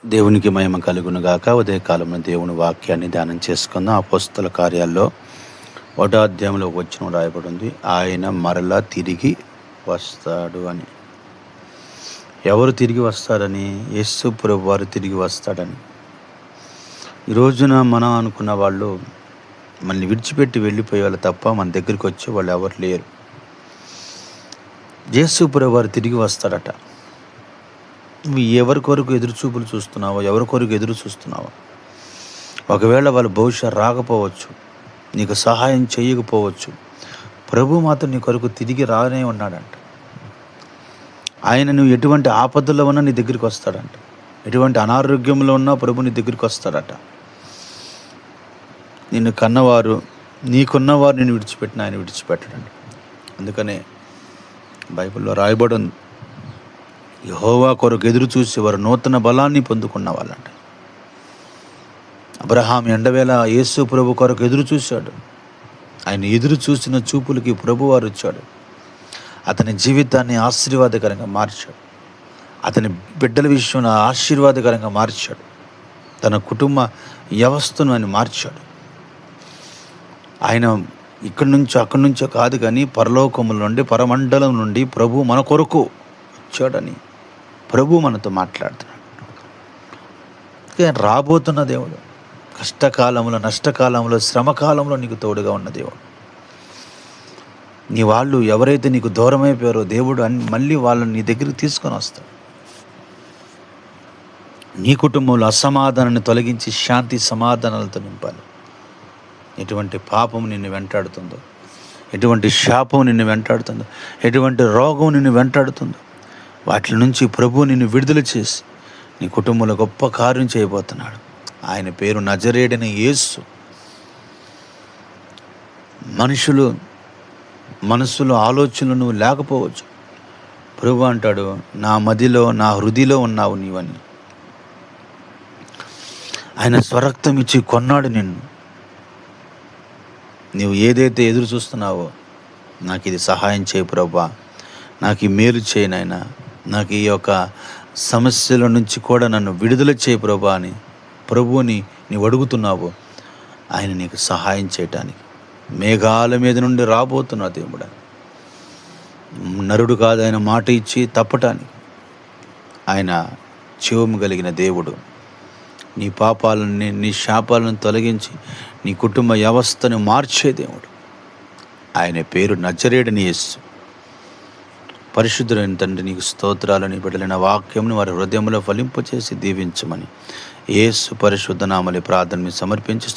దేవునికి మహిమ కలుగును గాక. ఉదయకాలంలో దేవుని వాక్యాన్ని ధ్యానం చేసుకుందాం. అపోస్తల కార్యాల్లో 1వ అధ్యాయంలో వచనం రాయబడి ఉంది, ఆయన మరలా తిరిగి వస్తాడు అని. ఎవరు తిరిగి వస్తారని? యేసు ప్రభువు వారు తిరిగి వస్తాడని. ఈ రోజున మనం అనుకున్న వాళ్ళు మనల్ని విడిచిపెట్టి వెళ్ళిపోయే వాళ్ళు తప్ప మన దగ్గరికి వచ్చే వాళ్ళు ఎవరు లేరు. యేసు ప్రభువు వారు తిరిగి వస్తాడట. నువ్వు ఎవరి కొరకు ఎదురు చూపులు చూస్తున్నావో, ఎవరి కొరకు ఎదురు చూస్తున్నావో? ఒకవేళ వాళ్ళు బహుశా రాకపోవచ్చు, నీకు సహాయం చేయకపోవచ్చు. ప్రభు మాత్రం నీ కొరకు తిరిగి రానే ఉన్నాడంట. ఆయన నువ్వు ఎటువంటి ఆపదలో ఉన్నా నీ దగ్గరికి వస్తాడంట. ఎటువంటి అనారోగ్యంలో ఉన్నా ప్రభు నీ దగ్గరికి వస్తాడట. నిన్ను కన్నవారు, నీకున్నవారు నిన్ను విడిచిపెట్టిన ఆయన విడిచిపెట్టడండి. అందుకనే బైబిల్లో రాయబడి ఉంది, యెహోవా కొరకు ఎదురు చూసి వారు నూతన బలాన్ని పొందుకున్న వాళ్ళంట. అబ్రహాం ఎండవేళ యేసు ప్రభు కొరకు ఎదురు చూశాడు. ఆయన ఎదురు చూసిన చూపులకి ప్రభు వారు వచ్చాడు. అతని జీవితాన్ని ఆశీర్వాదకరంగా మార్చాడు. అతని బిడ్డల విషయంలో ఆశీర్వాదకరంగా మార్చాడు. తన కుటుంబ వ్యవస్థను ఆయన మార్చాడు. ఆయన ఇక్కడి నుంచో అక్కడి నుంచో కాదు కానీ పరలోకముల నుండి, పరమండలం నుండి ప్రభు మన కొరకు వచ్చాడని ప్రభు మనతో మాట్లాడుతున్నాడు. రాబోతున్న దేవుడు, కష్టకాలంలో, నష్టకాలంలో, శ్రమకాలంలో నీకు తోడుగా ఉన్న దేవుడు. నీ వాళ్ళు ఎవరైతే నీకు దూరం అయిపోయారో దేవుడు మళ్ళీ వాళ్ళని నీ దగ్గరికి తీసుకొని వస్తాడు. నీ కుటుంబంలో అసమాధానాన్ని తొలగించి శాంతి సమాధానాలతో నింపాలి. ఎటువంటి పాపం నిన్ను వెంటాడుతుందో, ఎటువంటి శాపం నిన్ను వెంటాడుతుందో, ఎటువంటి రోగం నిన్ను వెంటాడుతుందో, వాటి నుంచి ప్రభు నిన్ను విడుదల చేసి నీ కుటుంబంలో గొప్ప కార్యం చేయబోతున్నాడు. ఆయన పేరు నజరేయుడైన యేసు. మనసులో ఆలోచనలు నువ్వు లేకపోవచ్చు. ప్రభు అంటాడు, నా మదిలో, నా హృదయలో ఉన్నావు నీవని. ఆయన స్వరక్తం ఇచ్చి కొన్నాడు నిన్ను. నువ్వు ఏదైతే ఎదురు చూస్తున్నావో, నాకు ఇది సహాయం చేయి ప్రభువా, నాకు ఈ మేలు చేయి నాయనా, నాకు ఈ యొక్క సమస్యల నుంచి కూడా నన్ను విడుదల చేయి ప్రభువా అని ప్రభువుని నీవు అడుగుతున్నావు. ఆయన నీకు సహాయం చేయటానికి మేఘాల మీద నుండి రాబోతున్న దేవుడు. నరుడు కాదు, ఆయన మాట ఇచ్చి తప్పటానికి. ఆయన జీవము కలిగిన దేవుడు. నీ పాపాలని, నీ శాపాలను తొలగించి నీ కుటుంబ వ్యవస్థను మార్చే దేవుడు. ఆయన పేరు నజరేయుడైన యేసు. పరిశుద్ధులైన తండ్రి, నీకు స్తోత్రాలని బిడ్డలైన వాక్యంను వారి హృదయంలో ఫలింపచేసి దీవించమని యేసు పరిశుద్ధ నామములో ప్రార్థన సమర్పించి